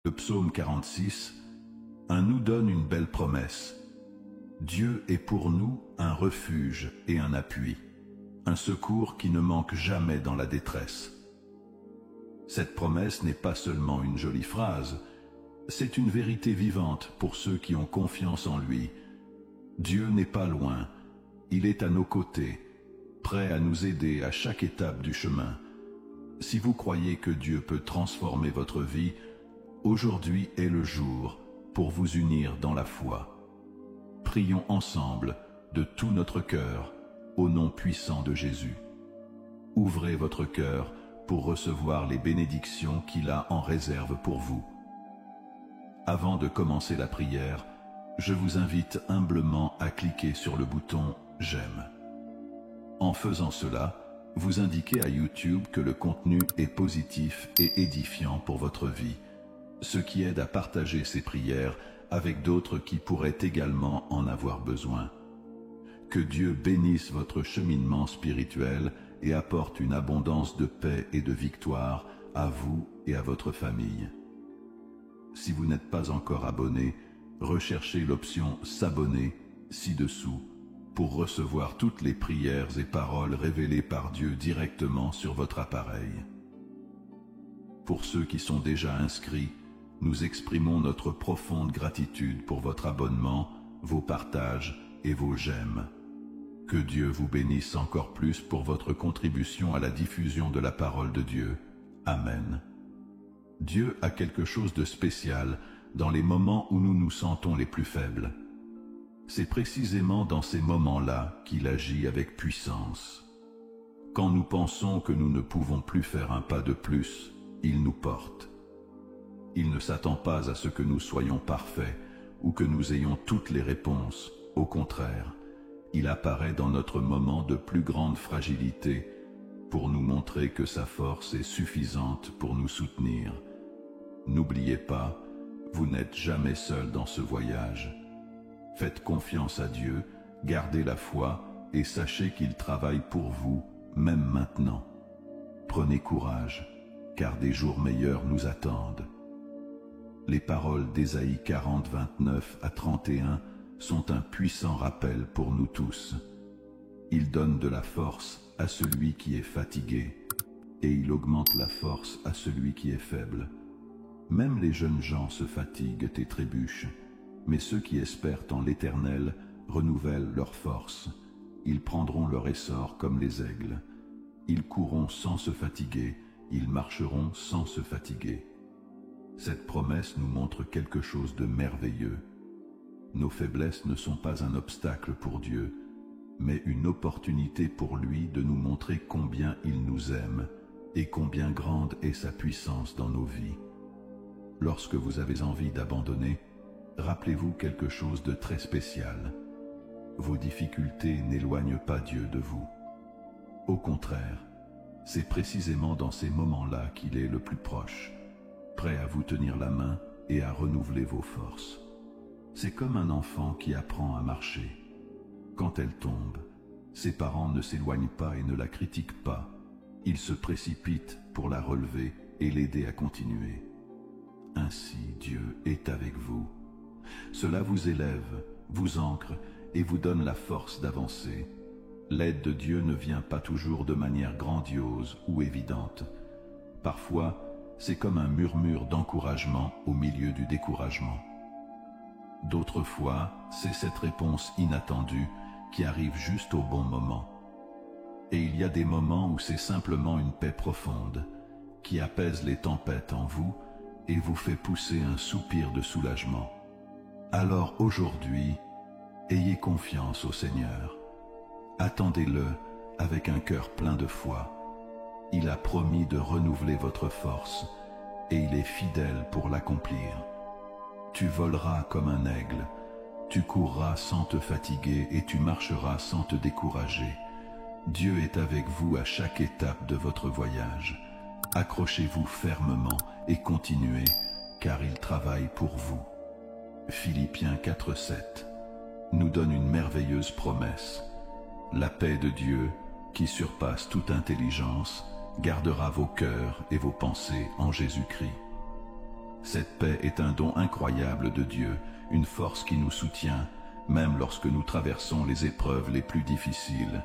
Le psaume 46 nous donne une belle promesse. Dieu est pour nous un refuge et un appui, un secours qui ne manque jamais dans la détresse. Cette promesse n'est pas seulement une jolie phrase, c'est une vérité vivante pour ceux qui ont confiance en lui. Dieu n'est pas loin, il est à nos côtés, prêt à nous aider à chaque étape du chemin. Si vous croyez que Dieu peut transformer votre vie, aujourd'hui est le jour pour vous unir dans la foi. Prions ensemble de tout notre cœur au nom puissant de Jésus. Ouvrez votre cœur pour recevoir les bénédictions qu'il a en réserve pour vous. Avant de commencer la prière, je vous invite humblement à cliquer sur le bouton « J'aime ». En faisant cela, vous indiquez à YouTube que le contenu est positif et édifiant pour votre vie, ce qui aide à partager ces prières avec d'autres qui pourraient également en avoir besoin. Que Dieu bénisse votre cheminement spirituel et apporte une abondance de paix et de victoire à vous et à votre famille. Si vous n'êtes pas encore abonné, recherchez l'option « S'abonner » ci-dessous pour recevoir toutes les prières et paroles révélées par Dieu directement sur votre appareil. Pour ceux qui sont déjà inscrits, nous exprimons notre profonde gratitude pour votre abonnement, vos partages et vos j'aime. Que Dieu vous bénisse encore plus pour votre contribution à la diffusion de la parole de Dieu. Amen. Dieu a quelque chose de spécial dans les moments où nous nous sentons les plus faibles. C'est précisément dans ces moments-là qu'il agit avec puissance. Quand nous pensons que nous ne pouvons plus faire un pas de plus, il nous porte. Il ne s'attend pas à ce que nous soyons parfaits ou que nous ayons toutes les réponses. Au contraire, il apparaît dans notre moment de plus grande fragilité pour nous montrer que sa force est suffisante pour nous soutenir. N'oubliez pas, vous n'êtes jamais seul dans ce voyage. Faites confiance à Dieu, gardez la foi et sachez qu'il travaille pour vous, même maintenant. Prenez courage, car des jours meilleurs nous attendent. Les paroles d'Ésaïe 40, 29 à 31 sont un puissant rappel pour nous tous. Il donne de la force à celui qui est fatigué, et il augmente la force à celui qui est faible. Même les jeunes gens se fatiguent et trébuchent, mais ceux qui espèrent en l'Éternel renouvellent leur force. Ils prendront leur essor comme les aigles. Ils courront sans se fatiguer, ils marcheront sans se fatiguer. Cette promesse nous montre quelque chose de merveilleux. Nos faiblesses ne sont pas un obstacle pour Dieu, mais une opportunité pour lui de nous montrer combien il nous aime et combien grande est sa puissance dans nos vies. Lorsque vous avez envie d'abandonner, rappelez-vous quelque chose de très spécial. Vos difficultés n'éloignent pas Dieu de vous. Au contraire, c'est précisément dans ces moments-là qu'il est le plus proche, prêt à vous tenir la main et à renouveler vos forces. C'est comme un enfant qui apprend à marcher. Quand elle tombe, ses parents ne s'éloignent pas et ne la critiquent pas. Ils se précipitent pour la relever et l'aider à continuer. Ainsi, Dieu est avec vous. Cela vous élève, vous ancre et vous donne la force d'avancer. L'aide de Dieu ne vient pas toujours de manière grandiose ou évidente. Parfois, c'est comme un murmure d'encouragement au milieu du découragement. D'autres fois, c'est cette réponse inattendue qui arrive juste au bon moment. Et il y a des moments où c'est simplement une paix profonde qui apaise les tempêtes en vous et vous fait pousser un soupir de soulagement. Alors aujourd'hui, ayez confiance au Seigneur. Attendez-le avec un cœur plein de foi. Il a promis de renouveler votre force et il est fidèle pour l'accomplir. Tu voleras comme un aigle, tu courras sans te fatiguer et tu marcheras sans te décourager. Dieu est avec vous à chaque étape de votre voyage. Accrochez-vous fermement et continuez, car il travaille pour vous. Philippiens 4:7 nous donne une merveilleuse promesse. La paix de Dieu, qui surpasse toute intelligence, gardera vos cœurs et vos pensées en Jésus-Christ. Cette paix est un don incroyable de Dieu, une force qui nous soutient, même lorsque nous traversons les épreuves les plus difficiles.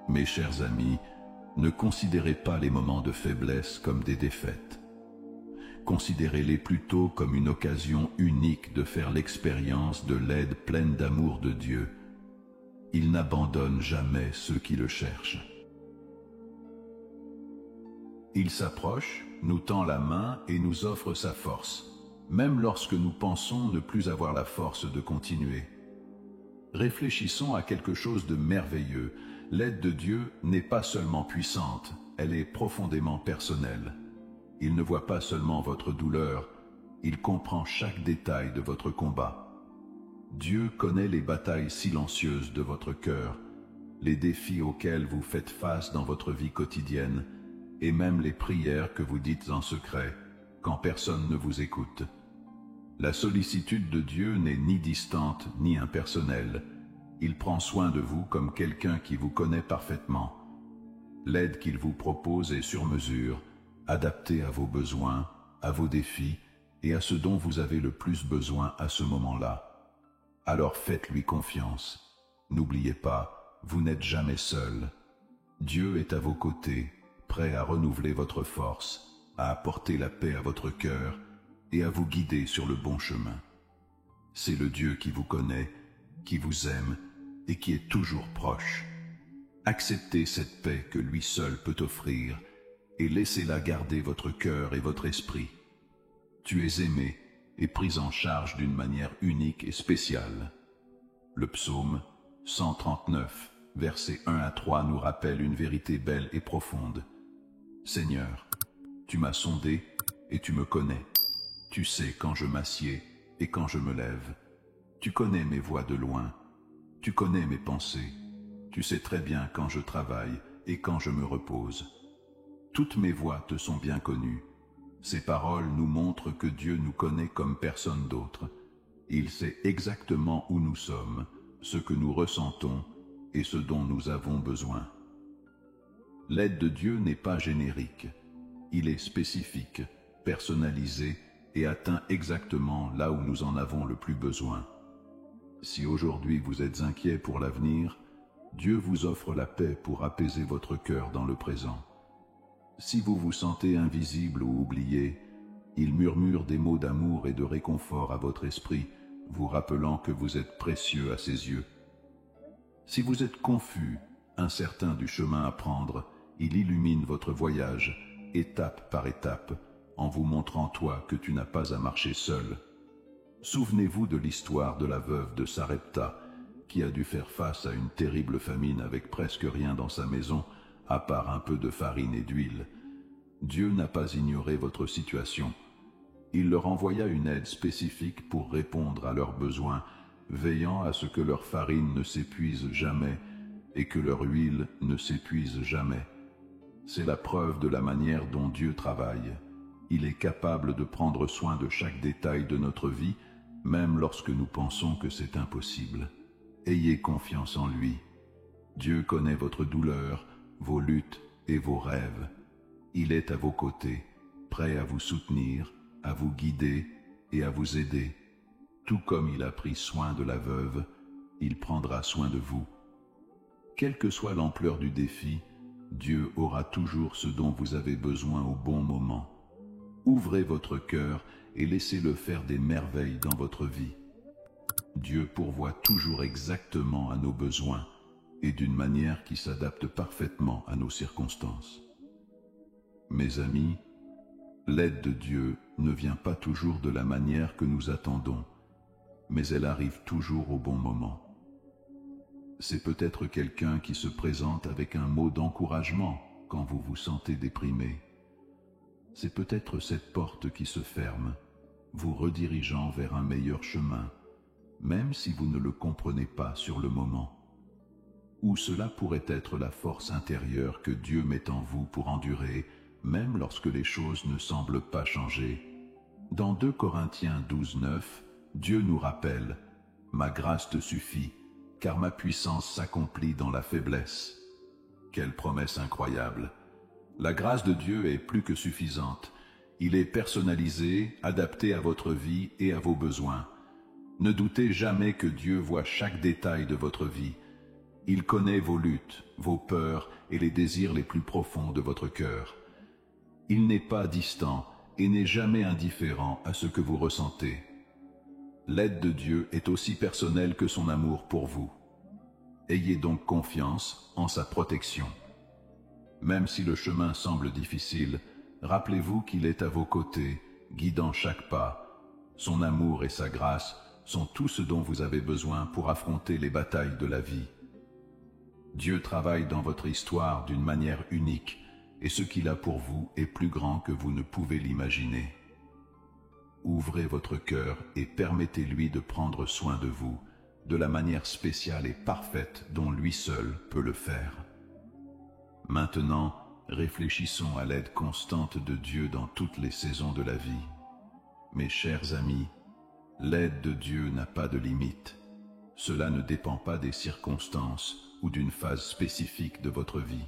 Mes chers amis, ne considérez pas les moments de faiblesse comme des défaites. Considérez-les plutôt comme une occasion unique de faire l'expérience de l'aide pleine d'amour de Dieu. Il n'abandonne jamais ceux qui le cherchent. Il s'approche, nous tend la main et nous offre sa force, même lorsque nous pensons ne plus avoir la force de continuer. Réfléchissons à quelque chose de merveilleux. L'aide de Dieu n'est pas seulement puissante, elle est profondément personnelle. Il ne voit pas seulement votre douleur, il comprend chaque détail de votre combat. Dieu connaît les batailles silencieuses de votre cœur, les défis auxquels vous faites face dans votre vie quotidienne, et même les prières que vous dites en secret, quand personne ne vous écoute. La sollicitude de Dieu n'est ni distante ni impersonnelle. Il prend soin de vous comme quelqu'un qui vous connaît parfaitement. L'aide qu'il vous propose est sur mesure, adaptée à vos besoins, à vos défis et à ce dont vous avez le plus besoin à ce moment-là. Alors faites-lui confiance. N'oubliez pas, vous n'êtes jamais seul. Dieu est à vos côtés, prêt à renouveler votre force, à apporter la paix à votre cœur et à vous guider sur le bon chemin. C'est le Dieu qui vous connaît, qui vous aime et qui est toujours proche. Acceptez cette paix que lui seul peut offrir et laissez-la garder votre cœur et votre esprit. Tu es aimé et pris en charge d'une manière unique et spéciale. Le psaume 139, versets 1 à 3 nous rappelle une vérité belle et profonde. Seigneur, tu m'as sondé et tu me connais. Tu sais quand je m'assieds et quand je me lève. Tu connais mes voies de loin. Tu connais mes pensées. Tu sais très bien quand je travaille et quand je me repose. Toutes mes voies te sont bien connues. Ces paroles nous montrent que Dieu nous connaît comme personne d'autre. Il sait exactement où nous sommes, ce que nous ressentons et ce dont nous avons besoin. L'aide de Dieu n'est pas générique. Il est spécifique, personnalisé et atteint exactement là où nous en avons le plus besoin. Si aujourd'hui vous êtes inquiet pour l'avenir, Dieu vous offre la paix pour apaiser votre cœur dans le présent. Si vous vous sentez invisible ou oublié, il murmure des mots d'amour et de réconfort à votre esprit, vous rappelant que vous êtes précieux à ses yeux. Si vous êtes confus, incertain du chemin à prendre, il illumine votre voyage, étape par étape, en vous montrant toi que tu n'as pas à marcher seul. Souvenez-vous de l'histoire de la veuve de Sarepta, qui a dû faire face à une terrible famine avec presque rien dans sa maison, à part un peu de farine et d'huile. Dieu n'a pas ignoré votre situation. Il leur envoya une aide spécifique pour répondre à leurs besoins, veillant à ce que leur farine ne s'épuise jamais et que leur huile ne s'épuise jamais. C'est la preuve de la manière dont Dieu travaille. Il est capable de prendre soin de chaque détail de notre vie, même lorsque nous pensons que c'est impossible. Ayez confiance en lui. Dieu connaît votre douleur, vos luttes et vos rêves. Il est à vos côtés, prêt à vous soutenir, à vous guider et à vous aider. Tout comme il a pris soin de la veuve, il prendra soin de vous. Quelle que soit l'ampleur du défi, Dieu aura toujours ce dont vous avez besoin au bon moment. Ouvrez votre cœur et laissez-le faire des merveilles dans votre vie. Dieu pourvoit toujours exactement à nos besoins et d'une manière qui s'adapte parfaitement à nos circonstances. Mes amis, l'aide de Dieu ne vient pas toujours de la manière que nous attendons, mais elle arrive toujours au bon moment. C'est peut-être quelqu'un qui se présente avec un mot d'encouragement quand vous vous sentez déprimé. C'est peut-être cette porte qui se ferme, vous redirigeant vers un meilleur chemin, même si vous ne le comprenez pas sur le moment. Ou cela pourrait être la force intérieure que Dieu met en vous pour endurer, même lorsque les choses ne semblent pas changer. Dans 2 Corinthiens 12:9, Dieu nous rappelle « Ma grâce te suffit, car ma puissance s'accomplit dans la faiblesse. » Quelle promesse incroyable! La grâce de Dieu est plus que suffisante. Il est personnalisé, adapté à votre vie et à vos besoins. Ne doutez jamais que Dieu voit chaque détail de votre vie. Il connaît vos luttes, vos peurs et les désirs les plus profonds de votre cœur. Il n'est pas distant et n'est jamais indifférent à ce que vous ressentez. L'aide de Dieu est aussi personnelle que son amour pour vous. Ayez donc confiance en sa protection. Même si le chemin semble difficile, rappelez-vous qu'il est à vos côtés, guidant chaque pas. Son amour et sa grâce sont tout ce dont vous avez besoin pour affronter les batailles de la vie. Dieu travaille dans votre histoire d'une manière unique, et ce qu'il a pour vous est plus grand que vous ne pouvez l'imaginer. Ouvrez votre cœur et permettez-lui de prendre soin de vous, de la manière spéciale et parfaite dont lui seul peut le faire. Maintenant, réfléchissons à l'aide constante de Dieu dans toutes les saisons de la vie. Mes chers amis, l'aide de Dieu n'a pas de limite. Cela ne dépend pas des circonstances ou d'une phase spécifique de votre vie.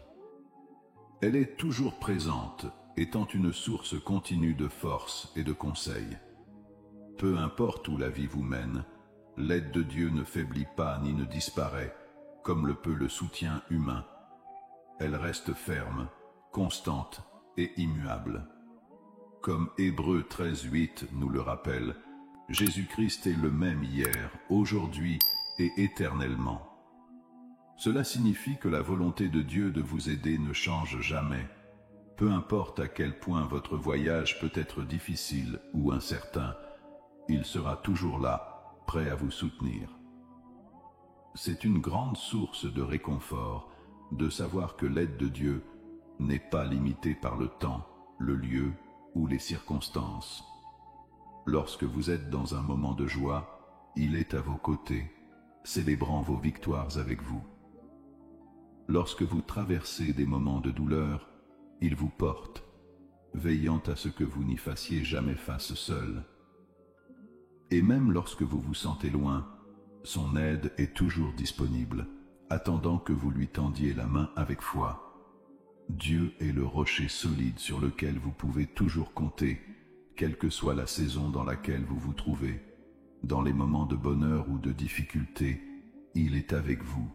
Elle est toujours présente, étant une source continue de force et de conseils. Peu importe où la vie vous mène, l'aide de Dieu ne faiblit pas ni ne disparaît, comme le peut le soutien humain. Elle reste ferme, constante et immuable. Comme Hébreux 13:8 nous le rappelle, Jésus-Christ est le même hier, aujourd'hui et éternellement. Cela signifie que la volonté de Dieu de vous aider ne change jamais, peu importe à quel point votre voyage peut être difficile ou incertain, il sera toujours là, prêt à vous soutenir. C'est une grande source de réconfort de savoir que l'aide de Dieu n'est pas limitée par le temps, le lieu ou les circonstances. Lorsque vous êtes dans un moment de joie, il est à vos côtés, célébrant vos victoires avec vous. Lorsque vous traversez des moments de douleur, il vous porte, veillant à ce que vous n'y fassiez jamais face seul. Et même lorsque vous vous sentez loin, son aide est toujours disponible, attendant que vous lui tendiez la main avec foi. Dieu est le rocher solide sur lequel vous pouvez toujours compter, quelle que soit la saison dans laquelle vous vous trouvez. Dans les moments de bonheur ou de difficulté, il est avec vous.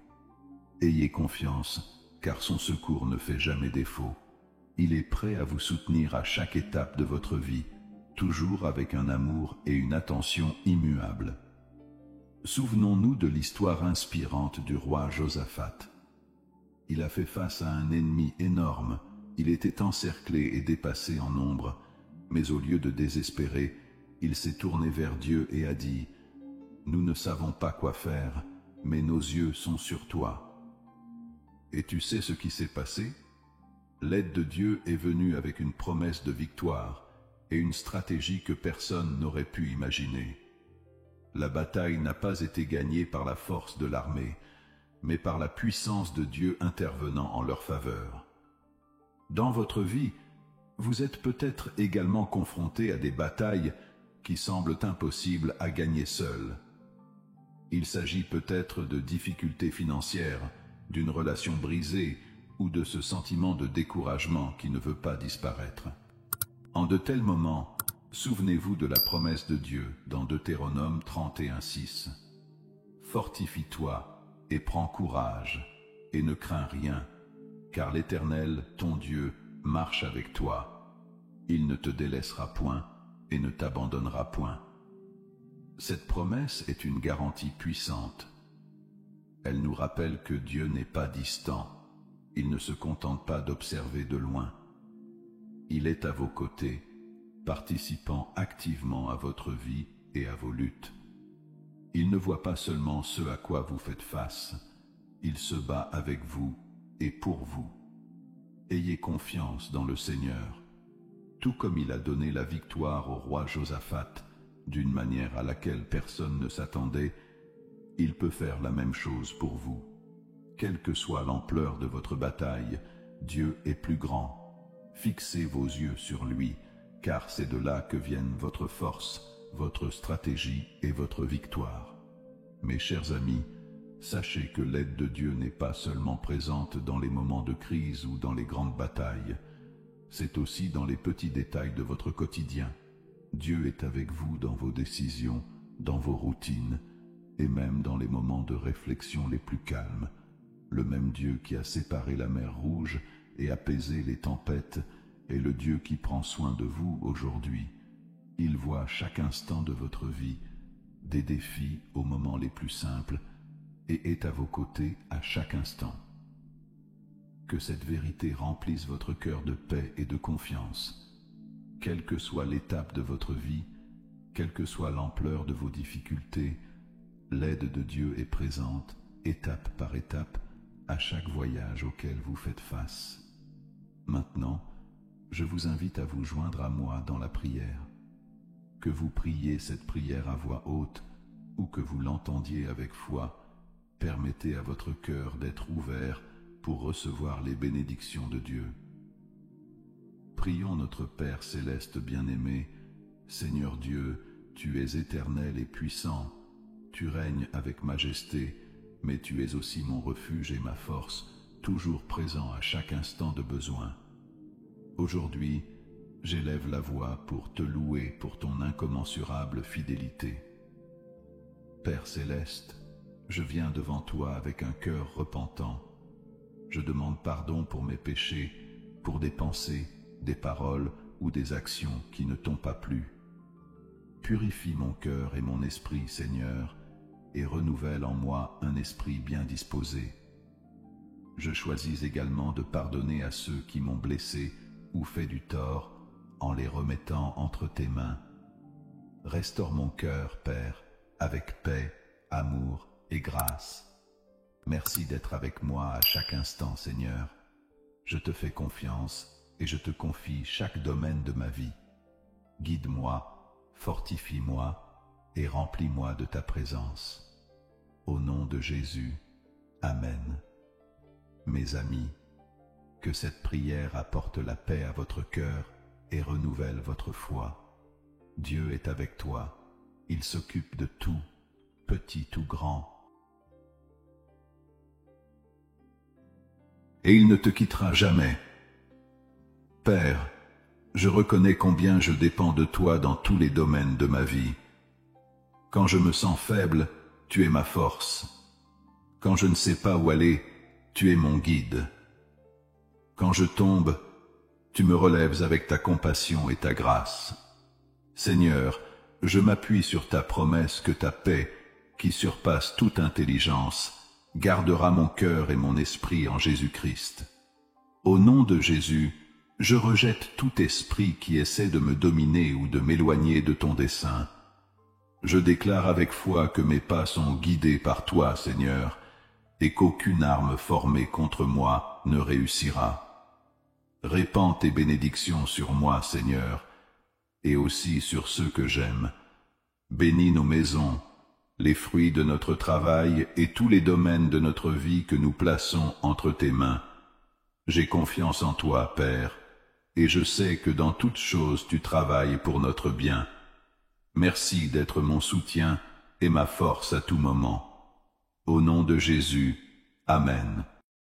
Ayez confiance, car son secours ne fait jamais défaut. Il est prêt à vous soutenir à chaque étape de votre vie, toujours avec un amour et une attention immuables. Souvenons-nous de l'histoire inspirante du roi Josaphat. Il a fait face à un ennemi énorme, il était encerclé et dépassé en nombre, mais au lieu de désespérer, il s'est tourné vers Dieu et a dit « Nous ne savons pas quoi faire, mais nos yeux sont sur toi. » Et tu sais ce qui s'est passé? L'aide de Dieu est venue avec une promesse de victoire et une stratégie que personne n'aurait pu imaginer. La bataille n'a pas été gagnée par la force de l'armée, mais par la puissance de Dieu intervenant en leur faveur. Dans votre vie, vous êtes peut-être également confronté à des batailles qui semblent impossibles à gagner seules. Il s'agit peut-être de difficultés financières, d'une relation brisée ou de ce sentiment de découragement qui ne veut pas disparaître. En de tels moments, souvenez-vous de la promesse de Dieu dans Deutéronome 31:6. Fortifie-toi et prends courage, et ne crains rien, car l'Éternel, ton Dieu, marche avec toi. Il ne te délaissera point et ne t'abandonnera point. Cette promesse est une garantie puissante. Elle nous rappelle que Dieu n'est pas distant. Il ne se contente pas d'observer de loin. Il est à vos côtés, participant activement à votre vie et à vos luttes. Il ne voit pas seulement ce à quoi vous faites face, il se bat avec vous et pour vous. Ayez confiance dans le Seigneur, tout comme il a donné la victoire au roi Josaphat, d'une manière à laquelle personne ne s'attendait. Il peut faire la même chose pour vous. Quelle que soit l'ampleur de votre bataille, Dieu est plus grand. Fixez vos yeux sur lui, car c'est de là que viennent votre force, votre stratégie et votre victoire. Mes chers amis, sachez que l'aide de Dieu n'est pas seulement présente dans les moments de crise ou dans les grandes batailles. c'est aussi dans les petits détails de votre quotidien. Dieu est avec vous dans vos décisions, dans vos routines, et même dans les moments de réflexion les plus calmes. Le même Dieu qui a séparé la mer Rouge et apaisé les tempêtes est le Dieu qui prend soin de vous aujourd'hui. Il voit chaque instant de votre vie, des défis aux moments les plus simples, et est à vos côtés à chaque instant. Que cette vérité remplisse votre cœur de paix et de confiance. Quelle que soit l'étape de votre vie, quelle que soit l'ampleur de vos difficultés, l'aide de Dieu est présente, étape par étape, à chaque voyage auquel vous faites face. Maintenant, je vous invite à vous joindre à moi dans la prière. Que vous priez cette prière à voix haute ou que vous l'entendiez avec foi, permettez à votre cœur d'être ouvert pour recevoir les bénédictions de Dieu. Prions notre Père céleste bien-aimé. Seigneur Dieu, tu es éternel et puissant, tu règnes avec majesté, mais tu es aussi mon refuge et ma force, toujours présent à chaque instant de besoin. Aujourd'hui, j'élève la voix pour te louer pour ton incommensurable fidélité. Père céleste, je viens devant toi avec un cœur repentant. Je demande pardon pour mes péchés, pour des pensées, des paroles ou des actions qui ne t'ont pas plu. Purifie mon cœur et mon esprit, Seigneur, et renouvelle en moi un esprit bien disposé. Je choisis également de pardonner à ceux qui m'ont blessé ou fait du tort en les remettant entre tes mains. Restaure mon cœur, Père, avec paix, amour et grâce. Merci d'être avec moi à chaque instant, Seigneur. Je te fais confiance et je te confie chaque domaine de ma vie. Guide-moi, fortifie-moi et remplis-moi de ta présence. Au nom de Jésus, Amen. Mes amis, que cette prière apporte la paix à votre cœur et renouvelle votre foi. Dieu est avec toi, il s'occupe de tout, petit ou grand. Et il ne te quittera jamais. Père, je reconnais combien je dépends de toi dans tous les domaines de ma vie. Quand je me sens faible, tu es ma force. Quand je ne sais pas où aller, tu es mon guide. Quand je tombe, tu me relèves avec ta compassion et ta grâce. Seigneur, je m'appuie sur ta promesse que ta paix, qui surpasse toute intelligence, gardera mon cœur et mon esprit en Jésus-Christ. Au nom de Jésus, je rejette tout esprit qui essaie de me dominer ou de m'éloigner de ton dessein. Je déclare avec foi que mes pas sont guidés par toi, Seigneur, et qu'aucune arme formée contre moi ne réussira. Répands tes bénédictions sur moi, Seigneur, et aussi sur ceux que j'aime. Bénis nos maisons, les fruits de notre travail et tous les domaines de notre vie que nous plaçons entre tes mains. J'ai confiance en toi, Père, et je sais que dans toutes choses tu travailles pour notre bien. Merci d'être mon soutien et ma force à tout moment. Au nom de Jésus, Amen.